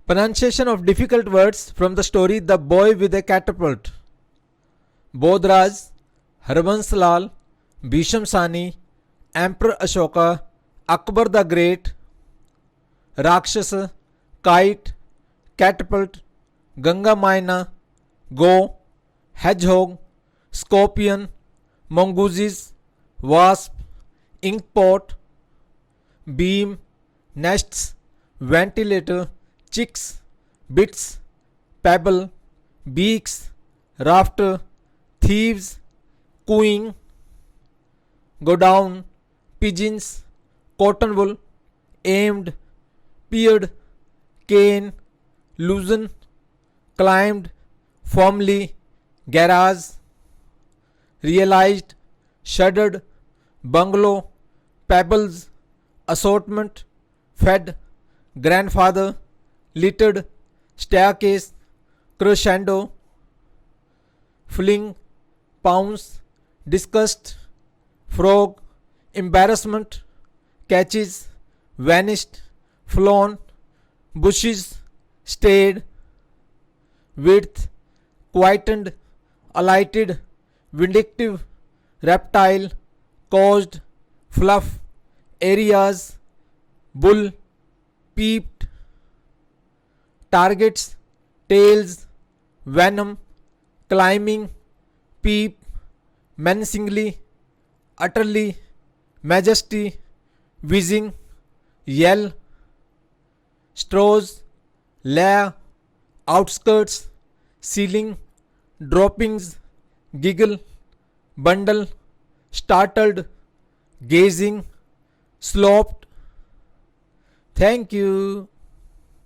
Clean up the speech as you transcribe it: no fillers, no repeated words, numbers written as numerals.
Pronunciation of difficult words from the story The Boy with a Catapult. Bodhraj, Harbans Lal, Bhisham Sahni, Emperor Ashoka, Akbar the Great, Rakshasa, Kite, Catapult, Ganga myna, Go, Hedgehog, Scorpion, Mongooses, Wasp, Inkpot, Beam, Nests, Ventilator, Chicks, Bits, Pebble, Beaks, Rafter, Thieves, Cooing, Go Down, Pigeons, Cottonwool, Aimed, Peered, Cane, Loosen, Climbed, Firmly, Garage, Realized, Shuddered, Bungalow, Pebbles, Assortment, Fed, Grandfather, Littered, Staircase, Crescendo, Fling, Pounce, Disgust, Frog, Embarrassment, Catches, Vanished, Flown, Bushes, Stayed, Width, Quietened, Alighted, Vindictive, Reptile, Caused, Fluff, Areas, Bull, Peeped, Targets, Tails, Venom, Climbing, Peep, Menacingly, Utterly, Majesty, Whizzing, Yell, Straws, Lair, Outskirts, Ceiling, Droppings, Giggle, Bundle, Startled, Gazing, Sloped. Thank you.